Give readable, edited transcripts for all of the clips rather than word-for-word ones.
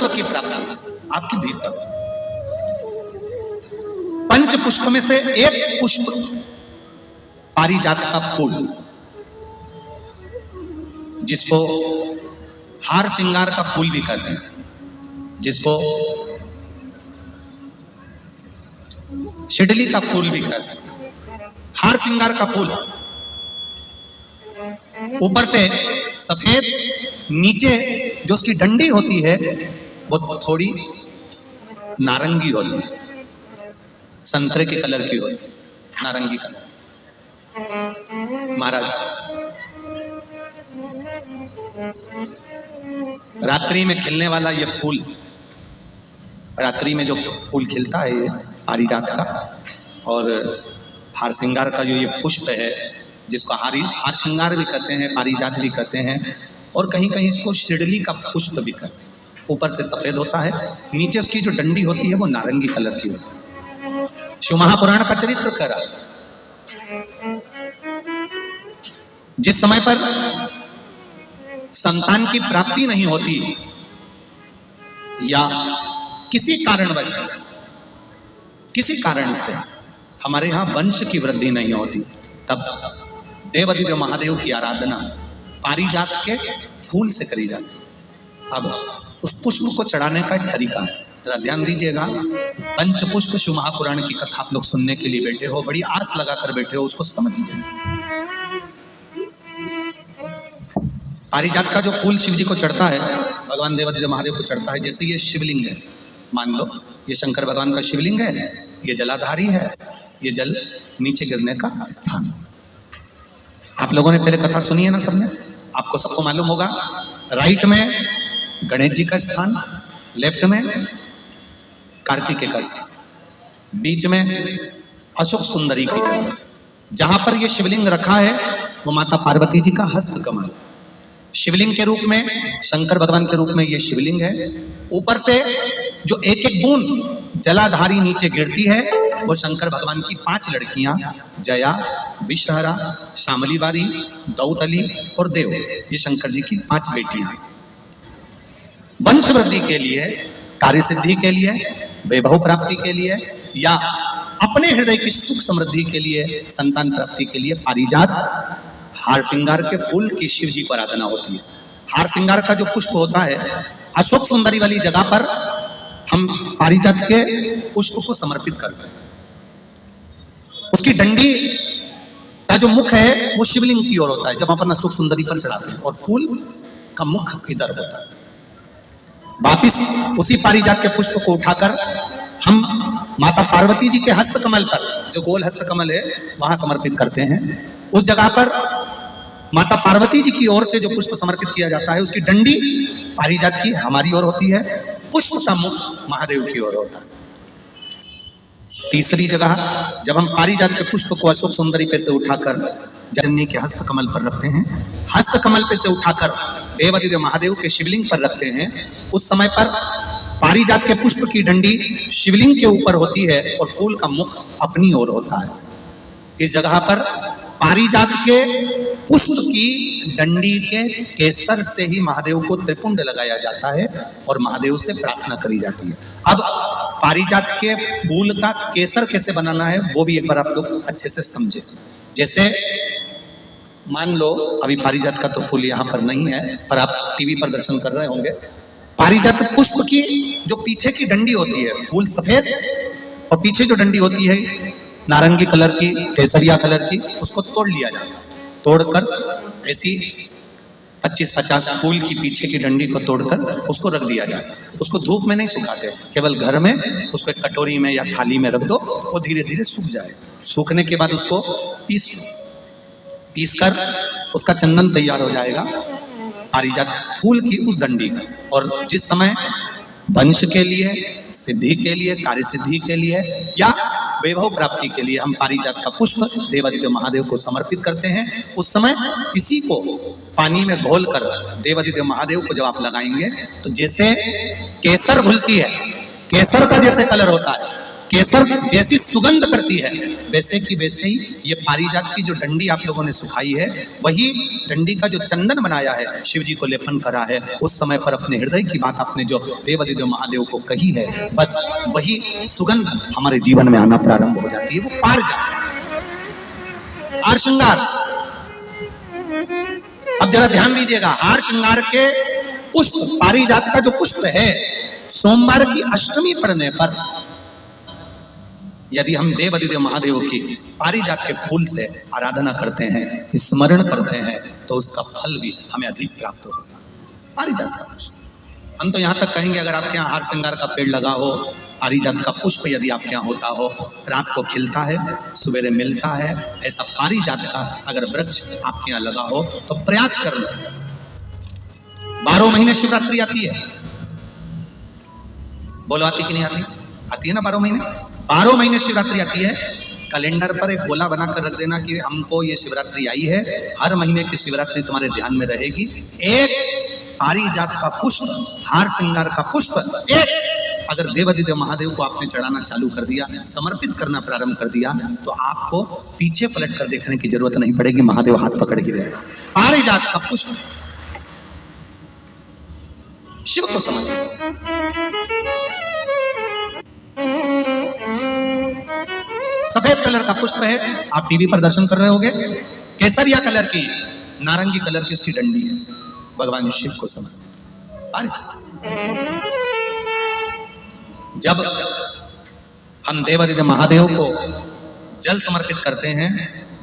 तत्व की प्राप्ति आपके भीतर। पंच पुष्प में से एक पुष्प पारिजात का फूल, जिसको हार श्रृंगार का फूल भी कहते हैं, जिसको शिडली का फूल भी कहते हैं। हार श्रृंगार का फूल ऊपर से सफेद, नीचे जो उसकी डंडी होती है वो थोड़ी नारंगी होती है, संतरे के कलर की होती है, नारंगी कलर। महाराज रात्रि में खिलने वाला ये फूल, रात्रि में जो फूल खिलता है ये पारिजात का, और हार श्रृंगार का जो ये पुष्प है, जिसको हार श्रृंगार भी कहते हैं, पारिजात भी कहते हैं, और कहीं कहीं इसको शिडली का पुष्प भी कहते हैं। ऊपर से सफेद होता है, नीचे उसकी जो डंडी होती है वो नारंगी कलर की होती है। शिव महापुराण का चरित्र कह रहा है, जिस समय पर संतान की प्राप्ति नहीं होती या किसी कारणवश, किसी कारण से हमारे यहां वंश की वृद्धि नहीं होती, तब देवादिदेव महादेव की आराधना पारिजात के फूल से करी जाती। अब उस पुष्प को चढ़ाने का एक तरीका है, जरा ध्यान दीजिएगा। पंचपुष्प शिव महापुराण की कथा आप लोग सुनने के लिए बैठे हो, बड़ी आस लगाकर बैठे हो, उसको समझिए। पारिजात का जो फूल शिव जी को चढ़ता है, भगवान देवादिदेव महादेव को चढ़ता है, जैसे ये शिवलिंग है, मान लो ये शंकर भगवान का शिवलिंग है, ये जलाधारी है, ये जल नीचे गिरने का स्थान। आप लोगों ने पहले कथा सुनी है ना सबने, आपको सबको मालूम होगा। राइट में गणेश जी का स्थान, लेफ्ट में कार्तिकेय का स्थान, बीच में अशोक सुंदरी की जगह। जहां पर ये शिवलिंग रखा है वो माता पार्वती जी का हस्त कमल, शिवलिंग के रूप में, शंकर भगवान के रूप में ये शिवलिंग है। ऊपर से जो एक एक बूंद जलाधारी नीचे गिरती है वो शंकर भगवान की 5 लड़कियां, जया, विषहरा, शामली बारी, दौतली और देव, ये शंकर जी की 5 बेटियां। वंश वृद्धि के लिए, कार्य सिद्धि के लिए, वैभव प्राप्ति के लिए, या अपने हृदय की सुख समृद्धि के लिए, संतान प्राप्ति के लिए पारिजात हार श्रृंगार के फूल की शिव जी को आराधना होती है। हार श्रृंगार का जो पुष्प होता है, अशोक सुंदरी वाली जगह पर हम पारिजात के पुष्प को समर्पित करते हैं। उसकी डंडी का जो मुख है वो शिवलिंग की ओर होता है जब अपन अशोक सुंदरी पर चढ़ाते हैं, और फूल का मुख इधर होता है। वापिस उसी पारिजात के पुष्प को उठाकर हम माता पार्वती जी के हस्त कमल पर, जो गोल हस्त कमल है, वहां समर्पित करते हैं। उस जगह पर माता पार्वती जी की ओर से जो पुष्प समर्पित किया जाता है, उसकी डंडी पारिजात की हमारी ओर होती है, पुष्प का मुख महादेव की ओर होता है। तीसरी जगह जब हम पारिजात के पुष्प को अशोक सुंदरी पे से उठाकर जननी के हस्त कमल पर रखते हैं, हस्त कमल पे से उठाकर देवादिदेव महादेव के शिवलिंग पर रखते हैं, उस समय पर पारिजात के पुष्प की डंडी शिवलिंग के ऊपर होती है और फूल का मुख अपनी ओर होता है। इस जगह पर पारिजात के पुष्प की डंडी के केसर से ही महादेव को त्रिपुंड लगाया जाता है और महादेव से प्रार्थना करी जाती है। अब पारिजात के फूल का केसर कैसे बनाना है वो भी एक बार आप लोग अच्छे से समझे। जैसे मान लो अभी पारिजात का तो फूल यहाँ पर नहीं है, पर आप टीवी पर दर्शन कर रहे होंगे। पारिजात पुष्प की जो पीछे की डंडी होती है, फूल सफेद और पीछे जो डंडी होती है नारंगी कलर की, केसरिया कलर की, उसको तोड़ लिया जाता है। तोड़कर ऐसी 25-50 फूल की पीछे की डंडी को तोड़कर उसको रख दिया जाता है। उसको धूप में नहीं सुखाते, केवल घर में उसको एक कटोरी में या थाली में रख दो, वो धीरे धीरे सूख जाएगा। सूखने के बाद उसको पीस कर उसका चंदन तैयार हो जाएगा पारिजात फूल की उस डंडी का। और जिस समय वंश के लिए, सिद्धि के लिए, कार्य सिद्धि के लिए या वैभव प्राप्ति के लिए हम पारिजात का पुष्प देवादिदेव महादेव को समर्पित करते हैं, उस समय इसी को पानी में घोलकर देवादिदेव महादेव को जब आप लगाएंगे तो जैसे केसर घुलती है, केसर का जैसे कलर होता है, केसर जैसी सुगंध करती है, वैसे की वैसे ही ये पारिजात की जो डंडी आप लोगों ने सुखाई है, वही डंडी का जो चंदन बनाया है, शिव जी को लेपन करा है, उस समय पर अपने हृदय की बात आपने जो देवादिदेव महादेव को कही है, बस वही सुगंध हमारे जीवन में आना प्रारंभ हो जाती है। वो पारिजात हार श्रृंगार। अब जरा ध्यान दीजिएगा, हार श्रृंगार के पुष्प, पारिजात का जो पुष्प है, सोमवार की अष्टमी पड़ने पर यदि हम देवादिदेव महादेव की पारिजात के फूल से आराधना करते हैं, स्मरण करते हैं, तो उसका फल भी हमें अधिक प्राप्त होगा। पारिजात का पुष्प, हम तो यहाँ तक कहेंगे अगर आपके यहाँ हार श्रृंगार का पेड़ लगा हो, पारिजात का पुष्प यदि आपके यहाँ होता हो, रात को खिलता है, सवेरे मिलता है, ऐसा पारिजात का अगर वृक्ष आपके यहाँ लगा हो तो प्रयास कर लो। 12 महीने शिवरात्रि आती है, बोलो आती कि नहीं आती? आती है ना 12 महीने। 12 महीने शिवरात्रि आती है। कैलेंडर पर एक गोला बनाकर रख देना कि हमको ये शिवरात्रि आई है, हर महीने की शिवरात्रि तुम्हारे ध्यान में रहेगी। एक पारिजात का पुष्प, हार श्रृंगार का पुष्प, एक अगर देवादिदेव महादेव को आपने चढ़ाना चालू कर दिया, समर्पित करना प्रारंभ कर दिया, तो आपको पीछे पलट कर देखने की जरूरत नहीं पड़ेगी, महादेव हाथ पकड़ के रहेगा। पारिजात का पुष्प शिव को समर्पित। सफेद कलर का पुष्प है, आप टीवी पर दर्शन कर रहे होंगे। केसरिया कलर की, नारंगी कलर की उसकी डंडी है, भगवान शिव को समर्पित। जब हम देवादिदेव महादेव को जल समर्पित करते हैं,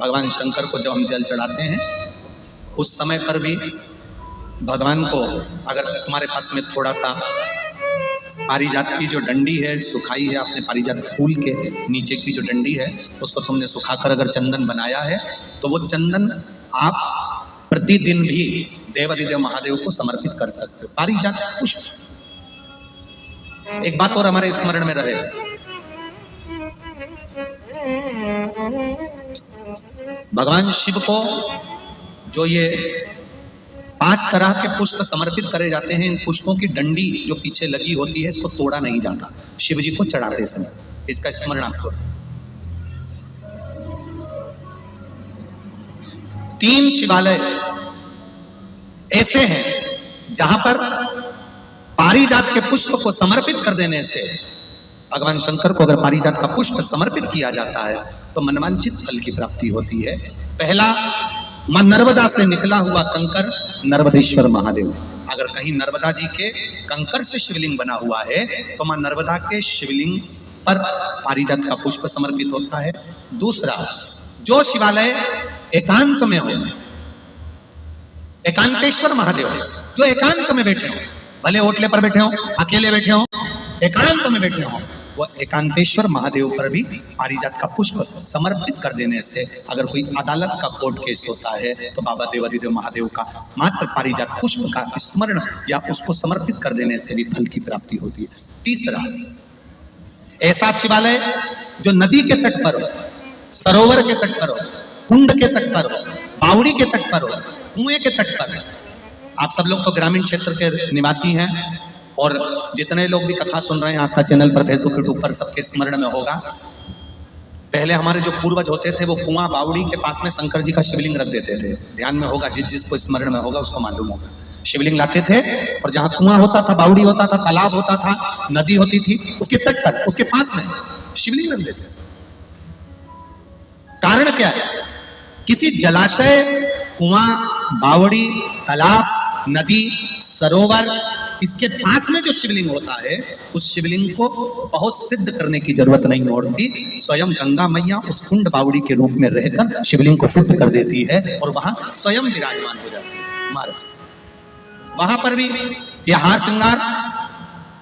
भगवान शंकर को जब हम जल चढ़ाते हैं, उस समय पर भी भगवान को, अगर तुम्हारे पास में थोड़ा सा पारिजात की जो डंडी है सुखाई है, आपने पारिजात फूल के नीचे की जो डंडी है उसको तुमने सुखाकर अगर चंदन बनाया है, तो वो चंदन आप प्रतिदिन भी देवादिदेव महादेव को समर्पित कर सकते हो। पारिजात पुष्प। एक बात और हमारे स्मरण में रहे, भगवान शिव को जो ये 5 तरह के पुष्प समर्पित करे जाते हैं, इन पुष्पों की डंडी जो पीछे लगी होती है, इसको तोड़ा नहीं जाता शिव जी को चढ़ाते समय। इसका स्मरण आपको। 3 शिवालय ऐसे हैं जहां पर पारिजात के पुष्प को समर्पित कर देने से, भगवान शंकर को अगर पारिजात का पुष्प समर्पित किया जाता है तो मनवांचित फल की प्राप्ति होती है। पहला, मां नर्मदा से निकला हुआ कंकर नर्मदेश्वर महादेव। अगर कहीं नर्मदा जी के कंकर से शिवलिंग बना हुआ है तो मां नर्मदा के शिवलिंग पर पारिजात का पुष्प समर्पित होता है। दूसरा, जो शिवालय एकांत में हो, एकांतेश्वर महादेव, जो एकांत में बैठे हो, भले ओटले पर बैठे हो, अकेले बैठे हो, एकांत में बैठे हो, वो एकांतेश्वर महादेव पर भी पारिजात का पुष्प समर्पित कर देने से, अगर कोई अदालत का कोर्ट केस होता है तो बाबा देवादिदेव महादेव का मात्र पारिजात पुष्प का स्मरण या उसको समर्पित कर देने से भी फल की प्राप्ति होती है। तीसरा, ऐसा शिवालय जो नदी के तट पर हो, सरोवर के तट पर हो, कुंड के तट पर हो, बावड़ी के तट पर हो, कुएं के तट पर हो। आप सब लोग तो ग्रामीण क्षेत्र के निवासी हैं, और जितने लोग भी कथा सुन रहे हैं आस्था चैनल पर, फेसबुक यूट्यूब पर, सबके स्मरण में होगा, पहले हमारे जो पूर्वज होते थे वो कुआं बावड़ी के पास में शंकर जी का शिवलिंग रख देते थे। ध्यान में होगा, जिसको स्मरण में होगा उसको मालूम होगा। शिवलिंग लाते थे और जहां कुआं होता था, बावड़ी होता था, तालाब होता था, नदी होती थी, उसके तट पर, उसके पास में शिवलिंग रख देते। कारण क्या है? किसी जलाशय, कुआं, बावड़ी, तालाब, नदी, सरोवर, इसके पास में जो शिवलिंग होता है, उस शिवलिंग को बहुत सिद्ध करने की जरूरत नहीं होती। स्वयं गंगा मैया उस कुंड बावड़ी के रूप में रहकर शिवलिंग को सिद्ध कर देती है और वहां स्वयं विराजमान हो जाती है महाराज। वहां पर भी यह हार श्रृंगार,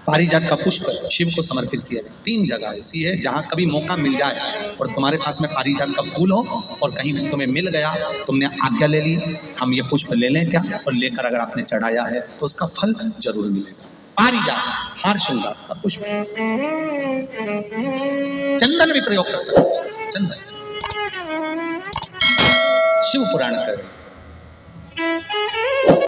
पारिजात का पुष्प शिव को समर्पित किया जाए। 3 जगह ऐसी है जहां कभी मौका मिल जाए और तुम्हारे पास में पारिजात का फूल हो और कहीं तुम्हें मिल गया, तुमने आज्ञा ले ली, हम ये पुष्प ले लें क्या, और लेकर अगर आपने चढ़ाया है तो उसका फल जरूर मिलेगा। पारिजात, हार श्रृंगार का पुष्प। चंदन भी प्रयोग कर सकते हो, चंदन। शिव पुराण कर